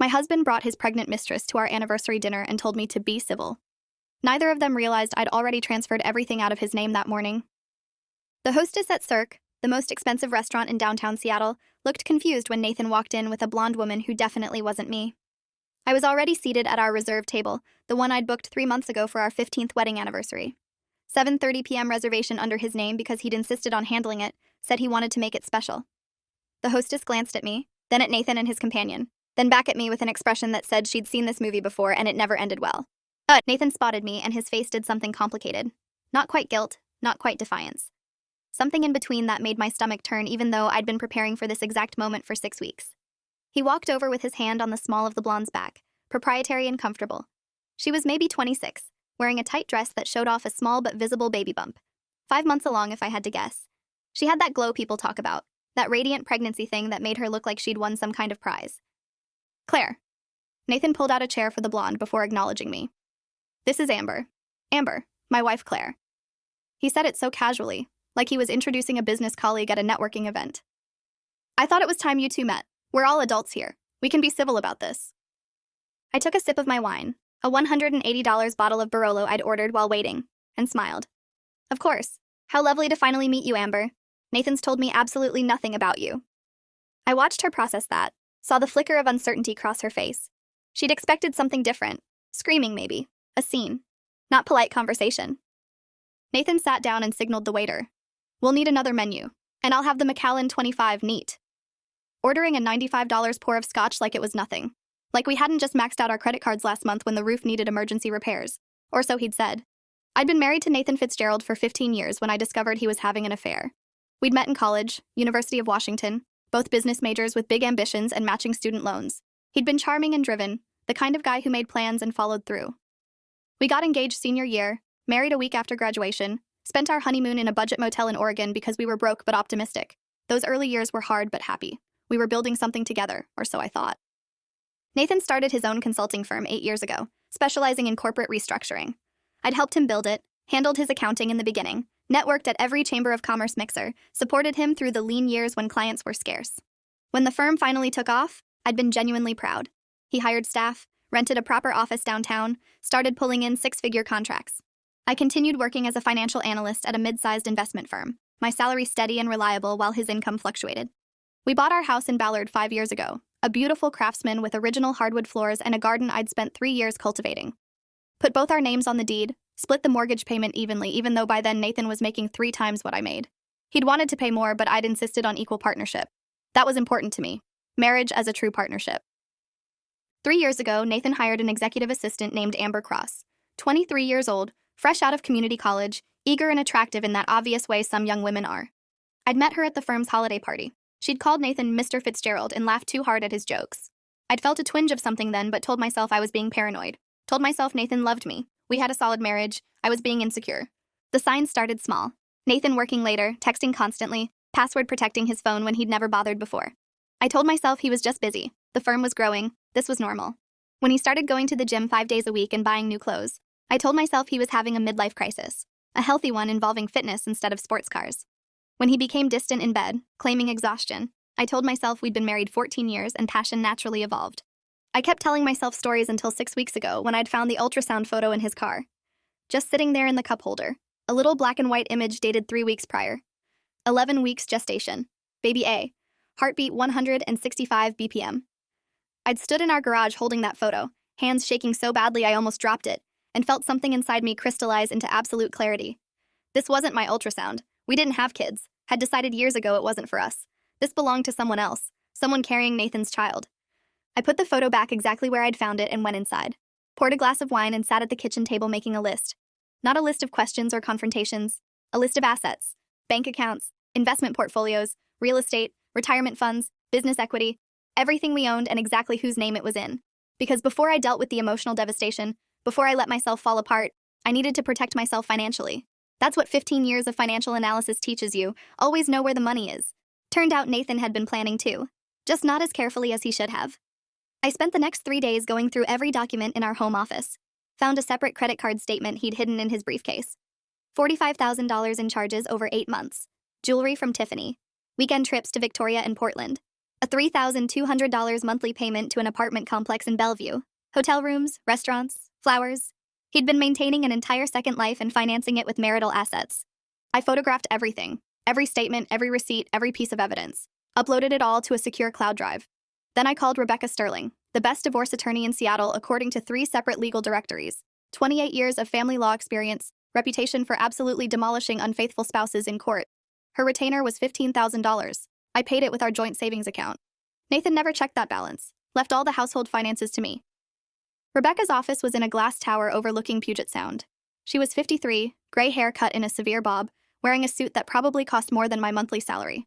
My husband brought his pregnant mistress to our anniversary dinner and told me to be civil. Neither of them realized I'd already transferred everything out of his name that morning. The hostess at Cirque, the most expensive restaurant in downtown Seattle, looked confused when Nathan walked in with a blonde woman who definitely wasn't me. I was already seated at our reserved table, the one I'd booked 3 months ago for our 15th wedding anniversary. 7:30 p.m. reservation under his name because he'd insisted on handling it, said he wanted to make it special. The hostess glanced at me, then at Nathan and his companion, then back at me with an expression that said she'd seen this movie before and it never ended well. Nathan spotted me and his face did something complicated. Not quite guilt, not quite defiance. Something in between that made my stomach turn even though I'd been preparing for this exact moment for 6 weeks. He walked over with his hand on the small of the blonde's back, proprietary and comfortable. She was maybe 26, wearing a tight dress that showed off a small but visible baby bump. 5 months along if I had to guess. She had that glow people talk about, that radiant pregnancy thing that made her look like she'd won some kind of prize. Claire. Nathan pulled out a chair for the blonde before acknowledging me. This is Amber. Amber, my wife Claire. He said it so casually, like he was introducing a business colleague at a networking event. I thought it was time you two met. We're all adults here. We can be civil about this. I took a sip of my wine, a $180 bottle of Barolo I'd ordered while waiting, and smiled. Of course. How lovely to finally meet you, Amber. Nathan's told me absolutely nothing about you. I watched her process that, saw the flicker of uncertainty cross her face. She'd expected something different. Screaming, maybe. A scene. Not polite conversation. Nathan sat down and signaled the waiter. We'll need another menu, and I'll have the Macallan 25 neat. Ordering a $95 pour of scotch like it was nothing. Like we hadn't just maxed out our credit cards last month when the roof needed emergency repairs. Or so he'd said. I'd been married to Nathan Fitzgerald for 15 years when I discovered he was having an affair. We'd met in college, University of Washington, both business majors with big ambitions and matching student loans. He'd been charming and driven, the kind of guy who made plans and followed through. We got engaged senior year, married a week after graduation, spent our honeymoon in a budget motel in Oregon because we were broke but optimistic. Those early years were hard but happy. We were building something together, or so I thought. Nathan started his own consulting firm 8 years ago, specializing in corporate restructuring. I'd helped him build it, handled his accounting in the beginning, networked at every Chamber of Commerce mixer, supported him through the lean years when clients were scarce. When the firm finally took off, I'd been genuinely proud. He hired staff, rented a proper office downtown, started pulling in 6-figure contracts. I continued working as a financial analyst at a mid-sized investment firm, my salary steady and reliable while his income fluctuated. We bought our house in Ballard 5 years ago, a beautiful craftsman with original hardwood floors and a garden I'd spent 3 years cultivating. Put both our names on the deed, split the mortgage payment evenly even though by then Nathan was making 3 times what I made. He'd wanted to pay more but I'd insisted on equal partnership. That was important to me. Marriage as a true partnership. 3 years ago, Nathan hired an executive assistant named Amber Cross, 23 years old, fresh out of community college, eager and attractive in that obvious way some young women are. I'd met her at the firm's holiday party. She'd called Nathan Mr. Fitzgerald and laughed too hard at his jokes. I'd felt a twinge of something then but told myself I was being paranoid. Told myself Nathan loved me. We had a solid marriage. I was being insecure. The signs started small. Nathan working later, texting constantly, password protecting his phone when he'd never bothered before. I told myself he was just busy. The firm was growing. This was normal. When he started going to the gym 5 days a week and buying new clothes, I told myself he was having a midlife crisis. A healthy one involving fitness instead of sports cars. When he became distant in bed, claiming exhaustion, I told myself we'd been married 14 years and passion naturally evolved. I kept telling myself stories until 6 weeks ago when I'd found the ultrasound photo in his car. Just sitting there in the cup holder, a little black and white image dated 3 weeks prior. 11 weeks gestation. Baby A. Heartbeat 165 BPM. I'd stood in our garage holding that photo, hands shaking so badly I almost dropped it, and felt something inside me crystallize into absolute clarity. This wasn't my ultrasound. We didn't have kids. Had decided years ago it wasn't for us. This belonged to someone else, someone carrying Nathan's child. I put the photo back exactly where I'd found it and went inside. Poured a glass of wine and sat at the kitchen table making a list. Not a list of questions or confrontations. A list of assets. Bank accounts, investment portfolios, real estate, retirement funds, business equity, everything we owned and exactly whose name it was in. Because before I dealt with the emotional devastation, before I let myself fall apart, I needed to protect myself financially. That's what 15 years of financial analysis teaches you. Always know where the money is. Turned out Nathan had been planning too. Just not as carefully as he should have. I spent the next 3 days going through every document in our home office. Found a separate credit card statement he'd hidden in his briefcase. $45,000 in charges over 8 months. Jewelry from Tiffany. Weekend trips to Victoria and Portland. A $3,200 monthly payment to an apartment complex in Bellevue. Hotel rooms, restaurants, flowers. He'd been maintaining an entire second life and financing it with marital assets. I photographed everything, every statement, every receipt, every piece of evidence. Uploaded it all to a secure cloud drive. Then I called Rebecca Sterling, the best divorce attorney in Seattle according to 3 separate legal directories. 28 years of family law experience, reputation for absolutely demolishing unfaithful spouses in court. Her retainer was $15,000. I paid it with our joint savings account. Nathan never checked that balance, left all the household finances to me. Rebecca's office was in a glass tower overlooking Puget Sound. She was 53, gray hair cut in a severe bob, wearing a suit that probably cost more than my monthly salary.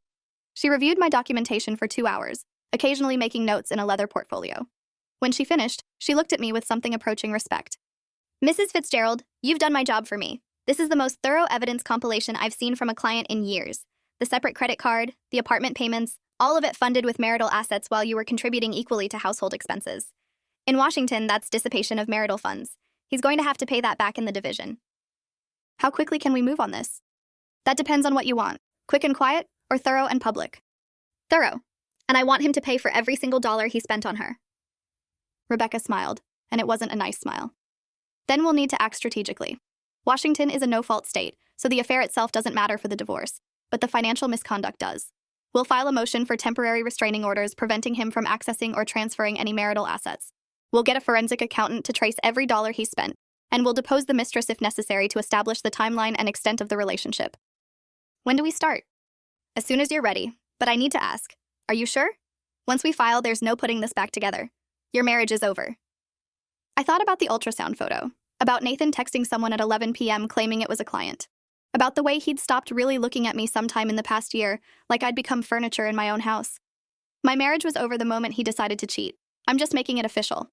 She reviewed my documentation for 2 hours, occasionally making notes in a leather portfolio. When she finished, she looked at me with something approaching respect. "Mrs. Fitzgerald, you've done my job for me. This is the most thorough evidence compilation I've seen from a client in years. The separate credit card, the apartment payments, all of it funded with marital assets while you were contributing equally to household expenses. In Washington, that's dissipation of marital funds. He's going to have to pay that back in the division." "How quickly can we move on this?" "That depends on what you want. Quick and quiet, or thorough and public?" "Thorough. And I want him to pay for every single dollar he spent on her." Rebecca smiled, and it wasn't a nice smile. "Then we'll need to act strategically. Washington is a no-fault state, so the affair itself doesn't matter for the divorce, but the financial misconduct does. We'll file a motion for temporary restraining orders preventing him from accessing or transferring any marital assets. We'll get a forensic accountant to trace every dollar he spent, and we'll depose the mistress if necessary to establish the timeline and extent of the relationship." "When do we start?" "As soon as you're ready, but I need to ask. Are you sure? Once we file, there's no putting this back together. Your marriage is over." I thought about the ultrasound photo, about Nathan texting someone at 11 p.m. claiming it was a client, about the way he'd stopped really looking at me sometime in the past year, like I'd become furniture in my own house. My marriage was over the moment he decided to cheat. I'm just making it official.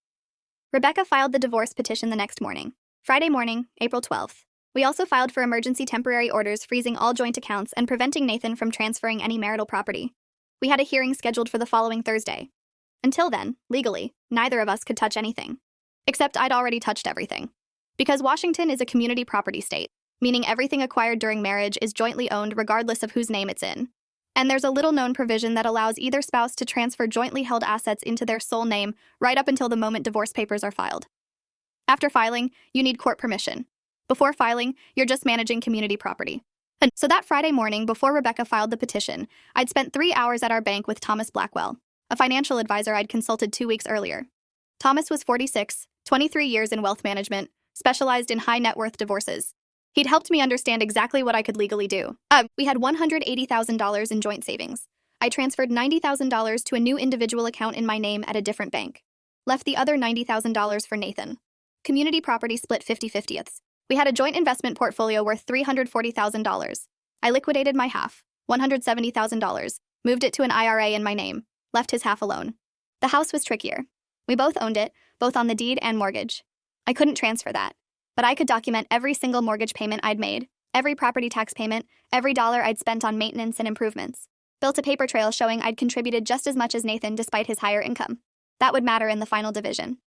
Rebecca filed the divorce petition the next morning, Friday morning, April 12th. We also filed for emergency temporary orders freezing all joint accounts and preventing Nathan from transferring any marital property. We had a hearing scheduled for the following Thursday. Until then, legally, neither of us could touch anything. Except I'd already touched everything. Because Washington is a community property state, meaning everything acquired during marriage is jointly owned regardless of whose name it's in. And there's a little-known provision that allows either spouse to transfer jointly held assets into their sole name right up until the moment divorce papers are filed. After filing, you need court permission. Before filing, you're just managing community property. And so that Friday morning, before Rebecca filed the petition, I'd spent 3 hours at our bank with Thomas Blackwell, a financial advisor I'd consulted 2 weeks earlier. Thomas was 46, 23 years in wealth management, specialized in high-net-worth divorces. He'd helped me understand exactly what I could legally do. We had $180,000 in joint savings. I transferred $90,000 to a new individual account in my name at a different bank. Left the other $90,000 for Nathan. Community property split 50-50ths. We had a joint investment portfolio worth $340,000. I liquidated my half, $170,000, moved it to an IRA in my name, left his half alone. The house was trickier. We both owned it, both on the deed and mortgage. I couldn't transfer that, but I could document every single mortgage payment I'd made, every property tax payment, every dollar I'd spent on maintenance and improvements. Built a paper trail showing I'd contributed just as much as Nathan despite his higher income. That would matter in the final division.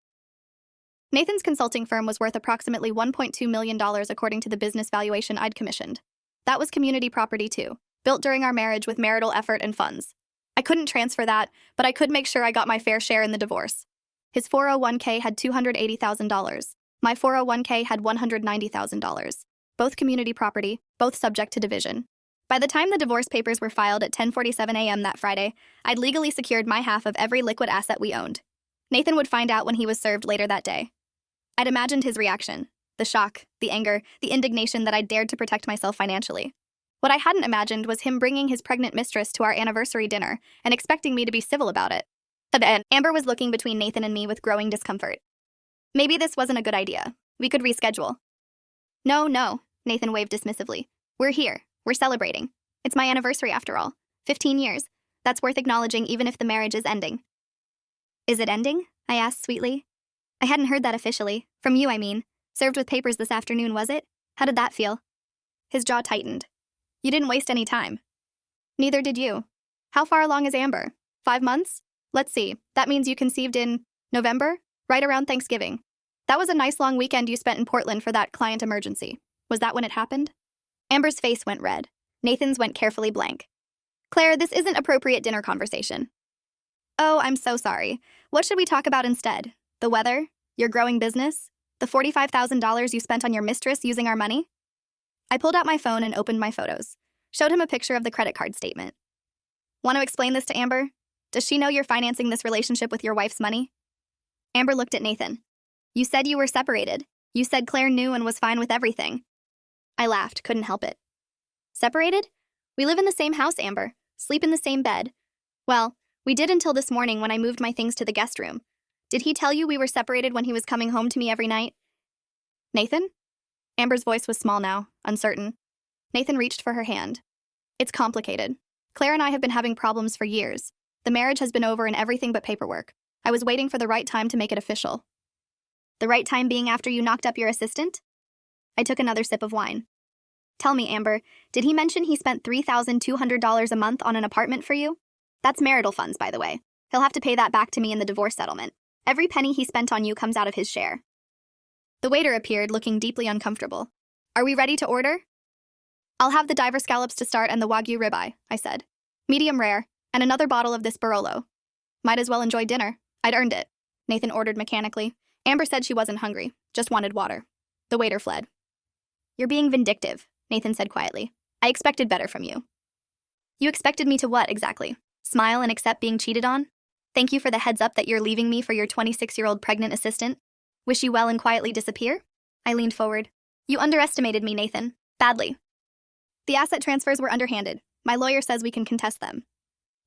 Nathan's consulting firm was worth approximately $1.2 million according to the business valuation I'd commissioned. That was community property too, built during our marriage with marital effort and funds. I couldn't transfer that, but I could make sure I got my fair share in the divorce. His 401k had $280,000. My 401k had $190,000. Both community property, both subject to division. By the time the divorce papers were filed at 10:47 a.m. that Friday, I'd legally secured my half of every liquid asset we owned. Nathan would find out when he was served later that day. I'd imagined his reaction, the shock, the anger, the indignation that I'd dared to protect myself financially. What I hadn't imagined was him bringing his pregnant mistress to our anniversary dinner and expecting me to be civil about it. And Amber was looking between Nathan and me with growing discomfort. Maybe this wasn't a good idea. We could reschedule. No, Nathan waved dismissively. We're here. We're celebrating. It's my anniversary after all. 15 years. That's worth acknowledging even if the marriage is ending. Is it ending? I asked sweetly. I hadn't heard that officially. From you, I mean. Served with papers this afternoon, was it? How did that feel? His jaw tightened. You didn't waste any time. Neither did you. How far along is Amber? 5 months? Let's see. That means you conceived in November? Right around Thanksgiving. That was a nice long weekend you spent in Portland for that client emergency. Was that when it happened? Amber's face went red. Nathan's went carefully blank. Claire, this isn't appropriate dinner conversation. Oh, I'm so sorry. What should we talk about instead? The weather? Your growing business? The $45,000 you spent on your mistress using our money? I pulled out my phone and opened my photos. Showed him a picture of the credit card statement. Want to explain this to Amber? Does she know you're financing this relationship with your wife's money? Amber looked at Nathan. You said you were separated. You said Claire knew and was fine with everything. I laughed, couldn't help it. Separated? We live in the same house, Amber. Sleep in the same bed. Well, we did until this morning when I moved my things to the guest room. Did he tell you we were separated when he was coming home to me every night? Nathan? Amber's voice was small now, uncertain. Nathan reached for her hand. It's complicated. Claire and I have been having problems for years. The marriage has been over and everything but paperwork. I was waiting for the right time to make it official. The right time being after you knocked up your assistant? I took another sip of wine. Tell me, Amber, did he mention he spent $3,200 a month on an apartment for you? That's marital funds, by the way. He'll have to pay that back to me in the divorce settlement. Every penny he spent on you comes out of his share. The waiter appeared, looking deeply uncomfortable. Are we ready to order? I'll have the diver scallops to start and the Wagyu ribeye, I said. Medium rare, and another bottle of this Barolo. Might as well enjoy dinner. I'd earned it, Nathan ordered mechanically. Amber said she wasn't hungry, just wanted water. The waiter fled. You're being vindictive, Nathan said quietly. I expected better from you. You expected me to what, exactly? Smile and accept being cheated on? Thank you for the heads up that you're leaving me for your 26-year-old pregnant assistant? Wish you well and quietly disappear? I leaned forward. You underestimated me, Nathan. Badly. The asset transfers were underhanded. My lawyer says we can contest them.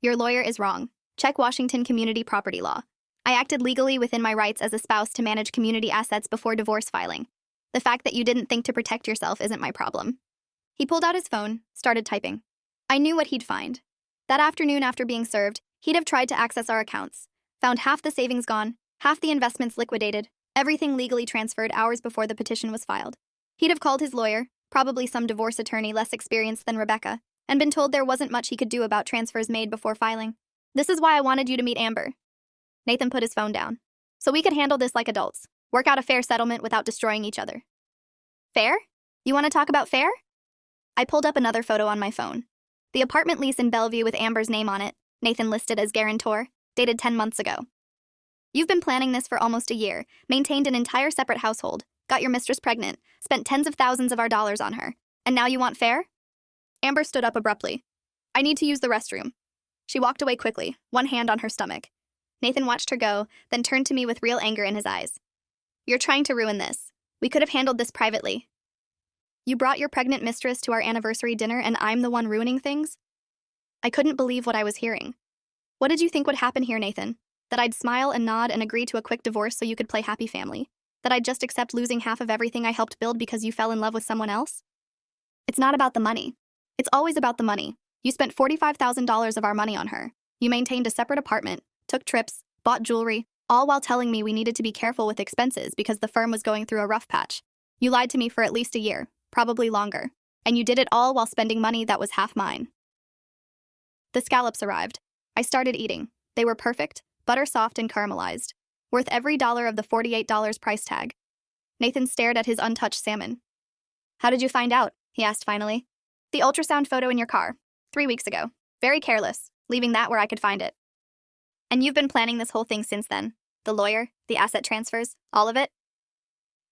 Your lawyer is wrong. Check Washington community property law. I acted legally within my rights as a spouse to manage community assets before divorce filing. The fact that you didn't think to protect yourself isn't my problem. He pulled out his phone, started typing. I knew what he'd find. That afternoon after being served, he'd have tried to access our accounts. Found half the savings gone, half the investments liquidated, everything legally transferred hours before the petition was filed. He'd have called his lawyer, probably some divorce attorney less experienced than Rebecca, and been told there wasn't much he could do about transfers made before filing. This is why I wanted you to meet Amber. Nathan put his phone down. So we could handle this like adults. Work out a fair settlement without destroying each other. Fair? You want to talk about fair? I pulled up another photo on my phone. The apartment lease in Bellevue with Amber's name on it, Nathan listed as guarantor, dated 10 months ago. You've been planning this for almost a year, maintained an entire separate household, got your mistress pregnant, spent tens of thousands of our dollars on her, and now you want fair? Amber stood up abruptly. I need to use the restroom. She walked away quickly, one hand on her stomach. Nathan watched her go, then turned to me with real anger in his eyes. You're trying to ruin this. We could have handled this privately. You brought your pregnant mistress to our anniversary dinner and I'm the one ruining things? I couldn't believe what I was hearing. What did you think would happen here, Nathan? That I'd smile and nod and agree to a quick divorce so you could play happy family? That I'd just accept losing half of everything I helped build because you fell in love with someone else? It's not about the money. It's always about the money. You spent $45,000 of our money on her. You maintained a separate apartment, took trips, bought jewelry, all while telling me we needed to be careful with expenses because the firm was going through a rough patch. You lied to me for at least a year, probably longer. And you did it all while spending money that was half mine. The scallops arrived. I started eating. They were perfect, butter soft and caramelized. Worth every dollar of the $48 price tag. Nathan stared at his untouched salmon. How did you find out? He asked finally. The ultrasound photo in your car. 3 weeks ago. Very careless, leaving that where I could find it. And you've been planning this whole thing since then? The lawyer, the asset transfers, all of it?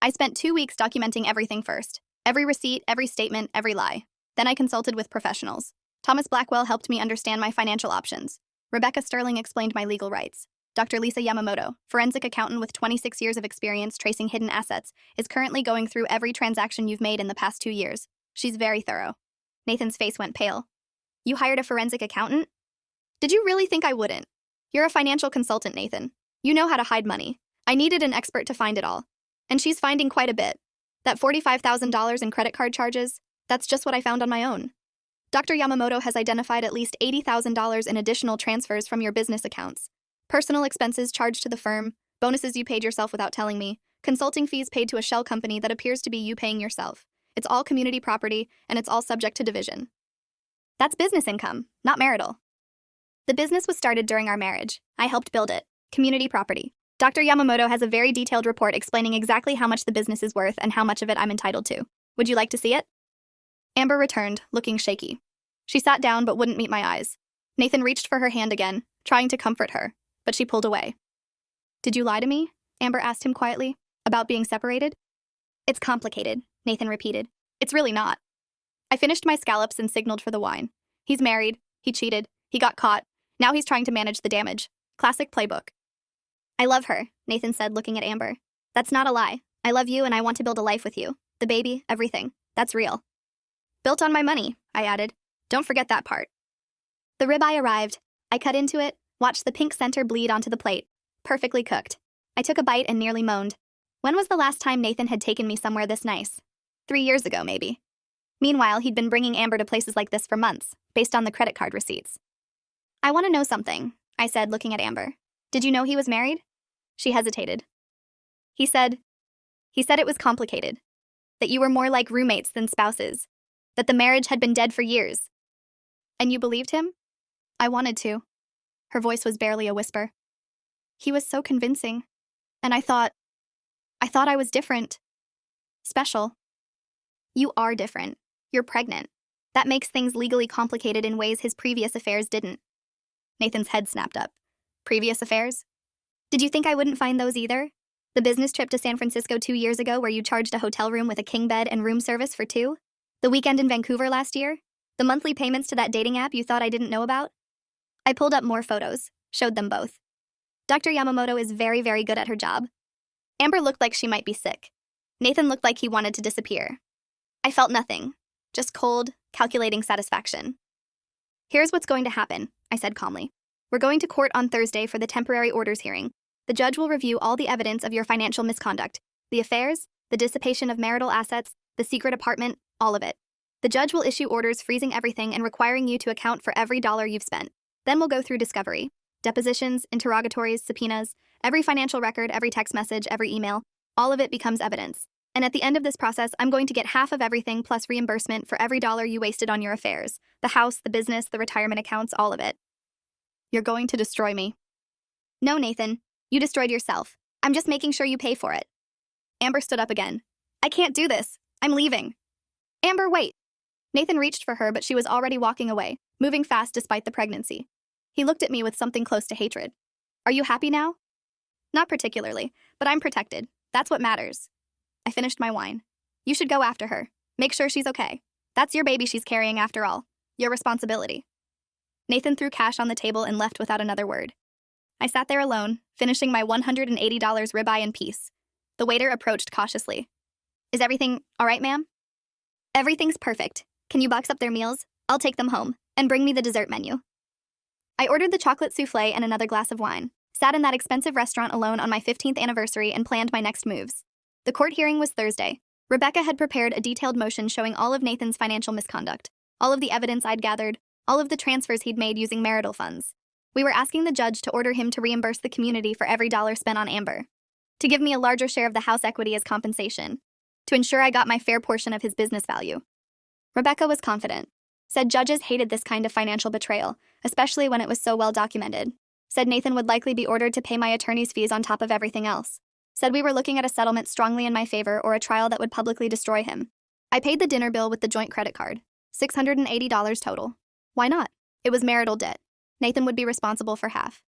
I spent 2 weeks documenting everything first. Every receipt, every statement, every lie. Then I consulted with professionals. Thomas Blackwell helped me understand my financial options. Rebecca Sterling explained my legal rights. Dr. Lisa Yamamoto, forensic accountant with 26 years of experience tracing hidden assets, is currently going through every transaction you've made in the past 2 years. She's very thorough. Nathan's face went pale. You hired a forensic accountant? Did you really think I wouldn't? You're a financial consultant, Nathan. You know how to hide money. I needed an expert to find it all. And she's finding quite a bit. That $45,000 in credit card charges, that's just what I found on my own. Dr. Yamamoto has identified at least $80,000 in additional transfers from your business accounts. Personal expenses charged to the firm, bonuses you paid yourself without telling me, consulting fees paid to a shell company that appears to be you paying yourself. It's all community property, and it's all subject to division. That's business income, not marital. The business was started during our marriage. I helped build it. Community property. Dr. Yamamoto has a very detailed report explaining exactly how much the business is worth and how much of it I'm entitled to. Would you like to see it? Amber returned, looking shaky. She sat down but wouldn't meet my eyes. Nathan reached for her hand again, trying to comfort her. but she pulled away. "Did you lie to me?" Amber asked him quietly. "About being separated?" "It's complicated," Nathan repeated. "It's really not. I finished my scallops and signaled for the wine. He's married, he cheated, he got caught, now he's trying to manage the damage. Classic playbook." "I love her," Nathan said, looking at Amber. "That's not a lie. I love you and I want to build a life with you. The baby, everything. That's real." "Built on my money," I added. "Don't forget that part." The ribeye arrived. I cut into it, watched the pink center bleed onto the plate. Perfectly cooked. I took a bite and nearly moaned. When was the last time Nathan had taken me somewhere this nice? 3 years ago, maybe. Meanwhile, he'd been bringing Amber to places like this for months, based on the credit card receipts. "I want to know something," I said, looking at Amber. "Did you know he was married?" She hesitated. He said it was complicated. That you were more like roommates than spouses. That the marriage had been dead for years." "And you believed him?" I wanted to. Her voice was barely a whisper. "He was so convincing. And I thought I was different. Special." "You are different. You're pregnant. That makes things legally complicated in ways his previous affairs didn't." Nathan's head snapped up. "Previous affairs? Did you think I wouldn't find those either? The business trip to San Francisco 2 years ago where you charged a hotel room with a king bed and room service for 2? The weekend in Vancouver last year? The monthly payments to that dating app you thought I didn't know about?" I pulled up more photos, showed them both. Dr. Yamamoto is very, very good at her job. Amber looked like she might be sick. Nathan looked like he wanted to disappear. I felt nothing, just cold, calculating satisfaction. "Here's what's going to happen," I said calmly. "We're going to court on Thursday for the temporary orders hearing. The judge will review all the evidence of your financial misconduct, the affairs, the dissipation of marital assets, the secret apartment, all of it. The judge will issue orders freezing everything and requiring you to account for every dollar you've spent. Then we'll go through discovery. Depositions, interrogatories, subpoenas, every financial record, every text message, every email, all of it becomes evidence. And at the end of this process, I'm going to get half of everything plus reimbursement for every dollar you wasted on your affairs. The house, the business, the retirement accounts, all of it." "You're going to destroy me." "No, Nathan. You destroyed yourself. I'm just making sure you pay for it." Amber stood up again. "I can't do this. I'm leaving." "Amber, wait." Nathan reached for her, but she was already walking away, moving fast despite the pregnancy. He looked at me with something close to hatred. "Are you happy now?" "Not particularly, but I'm protected. That's what matters." I finished my wine. "You should go after her. Make sure she's okay. That's your baby she's carrying after all. Your responsibility." Nathan threw cash on the table and left without another word. I sat there alone, finishing my $180 ribeye in peace. The waiter approached cautiously. "Is everything all right, ma'am?" "Everything's perfect. Can you box up their meals? I'll take them home. And bring me the dessert menu." I ordered the chocolate souffle and another glass of wine, sat in that expensive restaurant alone on my 15th anniversary and planned my next moves. The court hearing was Thursday. Rebecca had prepared a detailed motion showing all of Nathan's financial misconduct, all of the evidence I'd gathered, all of the transfers he'd made using marital funds. We were asking the judge to order him to reimburse the community for every dollar spent on Amber, to give me a larger share of the house equity as compensation, to ensure I got my fair portion of his business value. Rebecca was confident. Said judges hated this kind of financial betrayal, especially when it was so well documented. Said Nathan would likely be ordered to pay my attorney's fees on top of everything else. Said we were looking at a settlement strongly in my favor or a trial that would publicly destroy him. I paid the dinner bill with the joint credit card. $680 total. Why not? It was marital debt. Nathan would be responsible for half.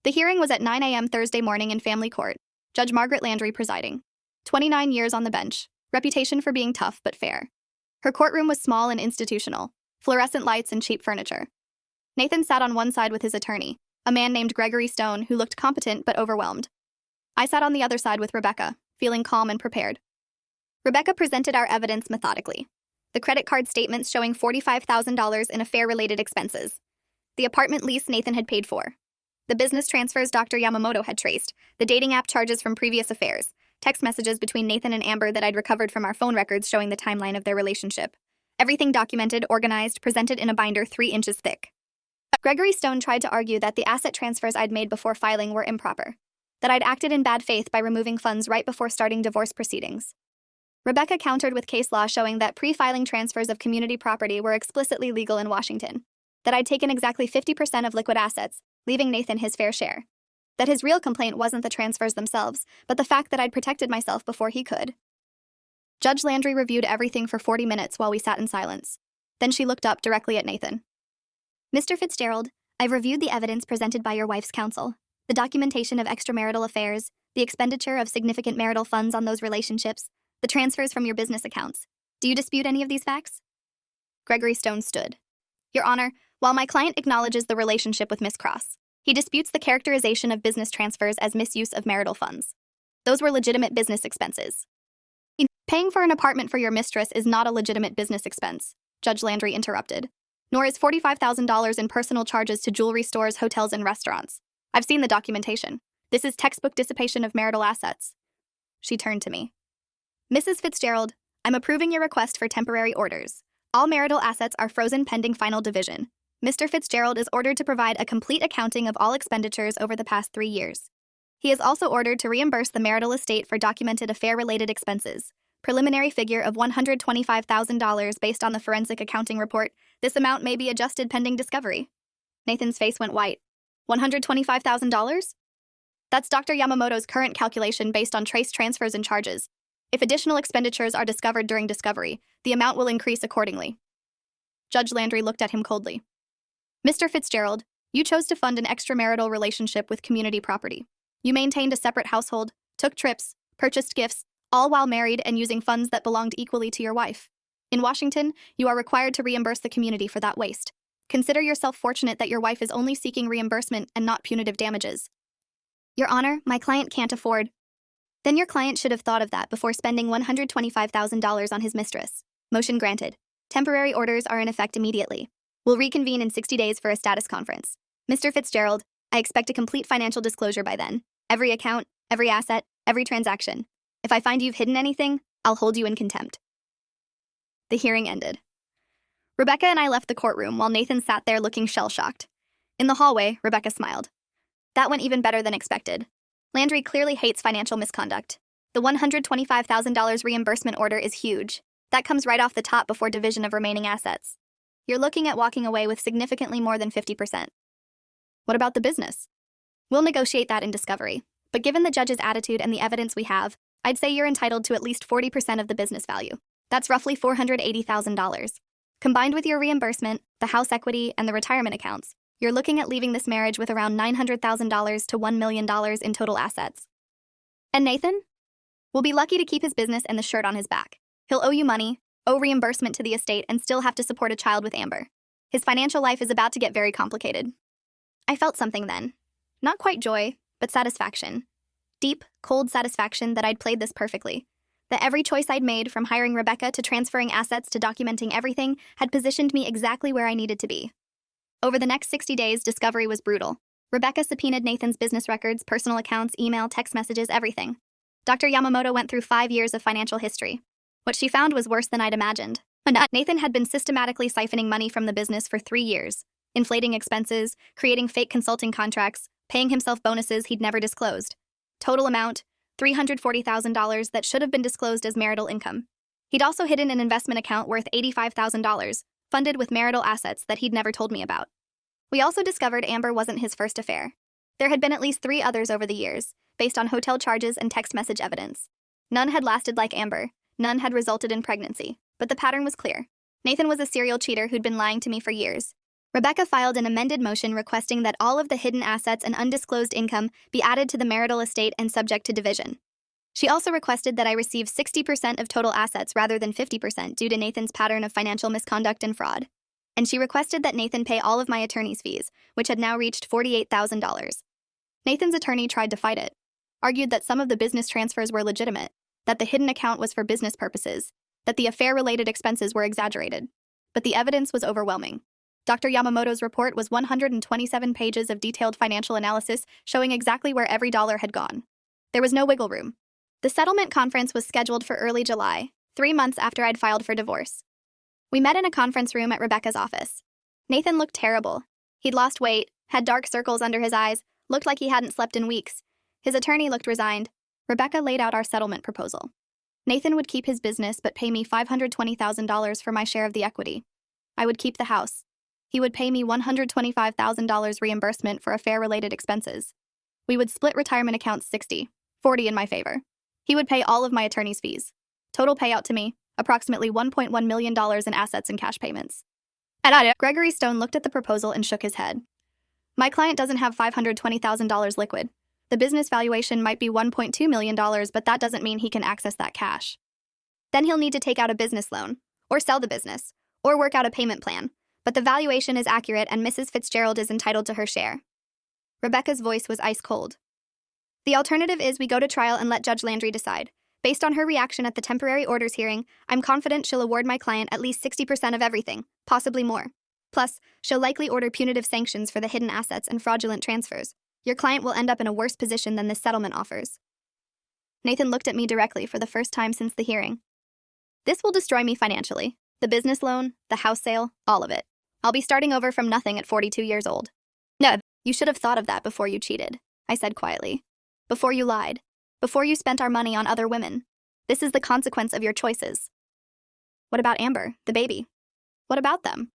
The hearing was at 9 a.m. Thursday morning in family court. Judge Margaret Landry presiding. 29 years on the bench. Reputation for being tough but fair. Her courtroom was small and institutional. Fluorescent lights and cheap furniture. Nathan sat on one side with his attorney, a man named Gregory Stone who looked competent but overwhelmed. I sat on the other side with Rebecca, feeling calm and prepared. Rebecca presented our evidence methodically. The credit card statements showing $45,000 in affair-related expenses. The apartment lease Nathan had paid for. The business transfers Dr. Yamamoto had traced. The dating app charges from previous affairs. Text messages between Nathan and Amber that I'd recovered from our phone records showing the timeline of their relationship. Everything documented, organized, presented in a binder 3 inches thick. Gregory Stone tried to argue that the asset transfers I'd made before filing were improper. That I'd acted in bad faith by removing funds right before starting divorce proceedings. Rebecca countered with case law showing that pre-filing transfers of community property were explicitly legal in Washington. That I'd taken exactly 50% of liquid assets, leaving Nathan his fair share. That his real complaint wasn't the transfers themselves, but the fact that I'd protected myself before he could. Judge Landry reviewed everything for 40 minutes while we sat in silence. Then she looked up directly at Nathan. "Mr. Fitzgerald, I've reviewed the evidence presented by your wife's counsel. the documentation of extramarital affairs, the expenditure of significant marital funds on those relationships, the transfers from your business accounts. Do you dispute any of these facts? Gregory Stone stood. Your Honor, while my client acknowledges the relationship with Miss Cross, he disputes the characterization of business transfers as misuse of marital funds. Those were legitimate business expenses. Paying for an apartment for your mistress is not a legitimate business expense, Judge Landry interrupted. Nor is $45,000 in personal charges to jewelry stores, hotels, and restaurants. I've seen the documentation. This is textbook dissipation of marital assets. She turned to me. Mrs. Fitzgerald, I'm approving your request for temporary orders. All marital assets are frozen pending final division. Mr. Fitzgerald is ordered to provide a complete accounting of all expenditures over the past 3 years. He is also ordered to reimburse the marital estate for documented affair-related expenses. Preliminary figure of $125,000 based on the forensic accounting report. This amount may be adjusted pending discovery. Nathan's face went white. $125,000? That's Dr. Yamamoto's current calculation based on trace transfers and charges. If additional expenditures are discovered during discovery, the amount will increase accordingly. Judge Landry looked at him coldly. Mr. Fitzgerald, you chose to fund an extramarital relationship with community property. You maintained a separate household, took trips, purchased gifts, all while married and using funds that belonged equally to your wife. In Washington, you are required to reimburse the community for that waste. Consider yourself fortunate that your wife is only seeking reimbursement and not punitive damages. Your Honor, my client can't afford. Then your client should have thought of that before spending $125,000 on his mistress. Motion granted. Temporary orders are in effect immediately. We'll reconvene in 60 days for a status conference. Mr. Fitzgerald, I expect a complete financial disclosure by then. Every account, every asset, every transaction. If I find you've hidden anything, I'll hold you in contempt. The hearing ended. Rebecca and I left the courtroom while Nathan sat there looking shell-shocked. In the hallway, Rebecca smiled. That went even better than expected. Landry clearly hates financial misconduct. The $125,000 reimbursement order is huge. That comes right off the top before division of remaining assets. You're looking at walking away with significantly more than 50%. What about the business? We'll negotiate that in discovery, but given the judge's attitude and the evidence we have, I'd say you're entitled to at least 40% of the business value. That's roughly $480,000. Combined with your reimbursement, the house equity, and the retirement accounts, you're looking at leaving this marriage with around $900,000 to $1 million in total assets. And Nathan? We'll be lucky to keep his business and the shirt on his back. He'll owe you money, owe reimbursement to the estate, and still have to support a child with Amber. His financial life is about to get very complicated. I felt something then. Not quite joy, but satisfaction. Deep, cold satisfaction that I'd played this perfectly. That every choice I'd made, from hiring Rebecca to transferring assets to documenting everything, had positioned me exactly where I needed to be. Over the next 60 days, discovery was brutal. Rebecca subpoenaed Nathan's business records, personal accounts, email, text messages, everything. Dr. Yamamoto went through 5 years of financial history. What she found was worse than I'd imagined. Nathan had been systematically siphoning money from the business for 3 years, inflating expenses, creating fake consulting contracts, paying himself bonuses he'd never disclosed. Total amount, $340,000 that should have been disclosed as marital income. He'd also hidden an investment account worth $85,000, funded with marital assets that he'd never told me about. We also discovered Amber wasn't his first affair. There had been at least 3 others over the years, based on hotel charges and text message evidence. None had lasted like Amber, none had resulted in pregnancy, but the pattern was clear. Nathan was a serial cheater who'd been lying to me for years. Rebecca filed an amended motion requesting that all of the hidden assets and undisclosed income be added to the marital estate and subject to division. She also requested that I receive 60% of total assets rather than 50% due to Nathan's pattern of financial misconduct and fraud. And she requested that Nathan pay all of my attorney's fees, which had now reached $48,000. Nathan's attorney tried to fight it, argued that some of the business transfers were legitimate, that the hidden account was for business purposes, that the affair-related expenses were exaggerated. But the evidence was overwhelming. Dr. Yamamoto's report was 127 pages of detailed financial analysis showing exactly where every dollar had gone. There was no wiggle room. The settlement conference was scheduled for early July, 3 months after I'd filed for divorce. We met in a conference room at Rebecca's office. Nathan looked terrible. He'd lost weight, had dark circles under his eyes, looked like he hadn't slept in weeks. His attorney looked resigned. Rebecca laid out our settlement proposal. Nathan would keep his business but pay me $520,000 for my share of the equity. I would keep the house. He would pay me $125,000 reimbursement for affair-related expenses. We would split retirement accounts 60-40 in my favor. He would pay all of my attorney's fees. Total payout to me, approximately $1.1 million in assets and cash payments. Gregory Stone looked at the proposal and shook his head. My client doesn't have $520,000 liquid. The business valuation might be $1.2 million, but that doesn't mean he can access that cash. Then he'll need to take out a business loan, or sell the business, or work out a payment plan. But the valuation is accurate and Mrs. Fitzgerald is entitled to her share. Rebecca's voice was ice cold. The alternative is we go to trial and let Judge Landry decide. Based on her reaction at the temporary orders hearing, I'm confident she'll award my client at least 60% of everything, possibly more. Plus, she'll likely order punitive sanctions for the hidden assets and fraudulent transfers. Your client will end up in a worse position than this settlement offers. Nathan looked at me directly for the first time since the hearing. This will destroy me financially. The business loan, the house sale, all of it. I'll be starting over from nothing at 42 years old. No, you should have thought of that before you cheated, I said quietly. Before you lied. Before you spent our money on other women. This is the consequence of your choices. What about Amber, the baby? What about them?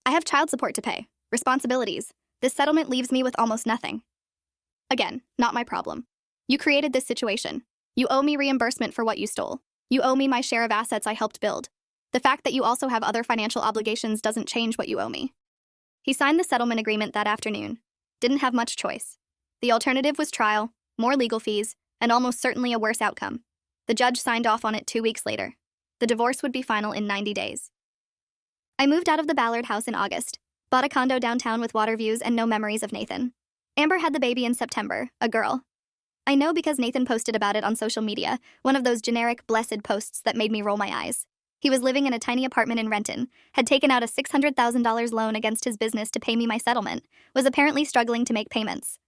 I have child support to pay, responsibilities. This settlement leaves me with almost nothing. Again, not my problem. You created this situation. You owe me reimbursement for what you stole. You owe me my share of assets I helped build. The fact that you also have other financial obligations doesn't change what you owe me. He signed the settlement agreement that afternoon. Didn't have much choice. The alternative was trial, more legal fees, and almost certainly a worse outcome. The judge signed off on it 2 weeks later. The divorce would be final in 90 days. I moved out of the Ballard house in August, bought a condo downtown with water views and no memories of Nathan. Amber had the baby in September, a girl. I know because Nathan posted about it on social media, one of those generic, blessed posts that made me roll my eyes. He was living in a tiny apartment in Renton, had taken out a $600,000 loan against his business to pay me my settlement, was apparently struggling to make payments.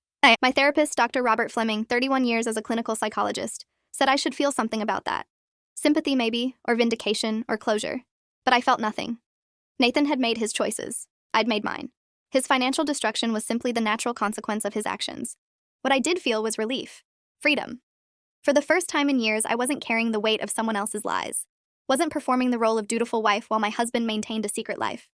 My therapist, Dr. Robert Fleming, 31 years as a clinical psychologist, said I should feel something about that. Sympathy maybe, or vindication, or closure. But I felt nothing. Nathan had made his choices. I'd made mine. His financial destruction was simply the natural consequence of his actions. What I did feel was relief. Freedom. For the first time in years, I wasn't carrying the weight of someone else's lies. Wasn't performing the role of dutiful wife while my husband maintained a secret life.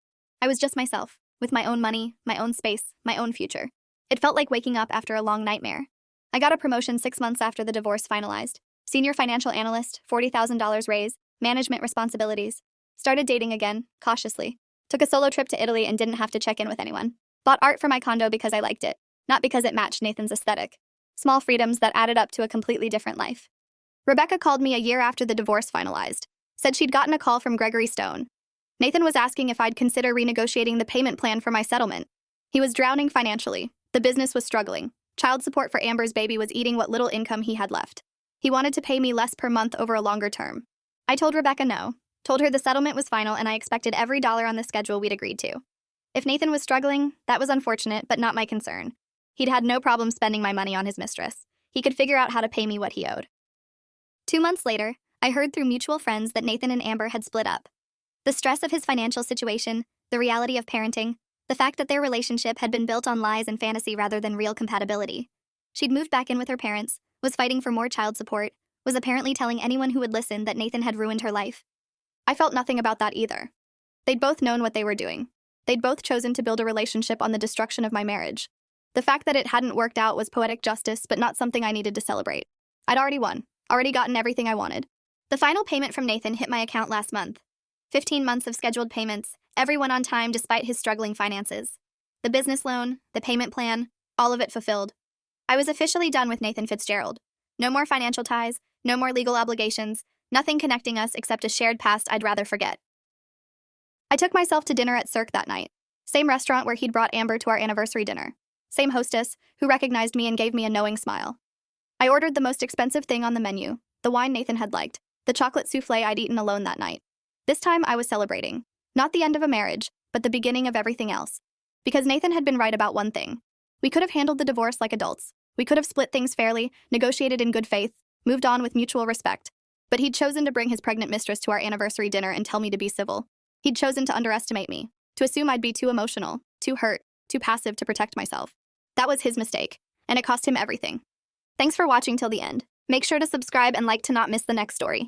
I was just myself, with my own money, my own space, my own future. It felt like waking up after a long nightmare. I got a promotion 6 months after the divorce finalized. Senior financial analyst, $40,000 raise, management responsibilities. Started dating again, cautiously. Took a solo trip to Italy and didn't have to check in with anyone. Bought art for my condo because I liked it, not because it matched Nathan's aesthetic. Small freedoms that added up to a completely different life. Rebecca called me a year after the divorce finalized. Said she'd gotten a call from Gregory Stone. Nathan was asking if I'd consider renegotiating the payment plan for my settlement. He was drowning financially. The business was struggling. Child support for Amber's baby was eating what little income he had left. He wanted to pay me less per month over a longer term. I told Rebecca no. Told her the settlement was final and I expected every dollar on the schedule we'd agreed to. If Nathan was struggling, that was unfortunate, but not my concern. He'd had no problem spending my money on his mistress. He could figure out how to pay me what he owed. 2 months later, I heard through mutual friends that Nathan and Amber had split up. The stress of his financial situation, the reality of parenting, the fact that their relationship had been built on lies and fantasy rather than real compatibility. She'd moved back in with her parents, was fighting for more child support, was apparently telling anyone who would listen that Nathan had ruined her life. I felt nothing about that either. They'd both known what they were doing. They'd both chosen to build a relationship on the destruction of my marriage. The fact that it hadn't worked out was poetic justice, but not something I needed to celebrate. I'd already won, already gotten everything I wanted. The final payment from Nathan hit my account last month. 15 months of scheduled payments, everyone on time despite his struggling finances. The business loan, the payment plan, all of it fulfilled. I was officially done with Nathan Fitzgerald. No more financial ties, no more legal obligations, nothing connecting us except a shared past I'd rather forget. I took myself to dinner at Cirque that night. Same restaurant where he'd brought Amber to our anniversary dinner. Same hostess, who recognized me and gave me a knowing smile. I ordered the most expensive thing on the menu, the wine Nathan had liked, the chocolate souffle I'd eaten alone that night. This time I was celebrating. Not the end of a marriage, but the beginning of everything else. Because Nathan had been right about one thing. We could have handled the divorce like adults. We could have split things fairly, negotiated in good faith, moved on with mutual respect. But he'd chosen to bring his pregnant mistress to our anniversary dinner and tell me to be civil. He'd chosen to underestimate me, to assume I'd be too emotional, too hurt, too passive to protect myself. That was his mistake, and it cost him everything. Thanks for watching till the end. Make sure to subscribe and like to not miss the next story.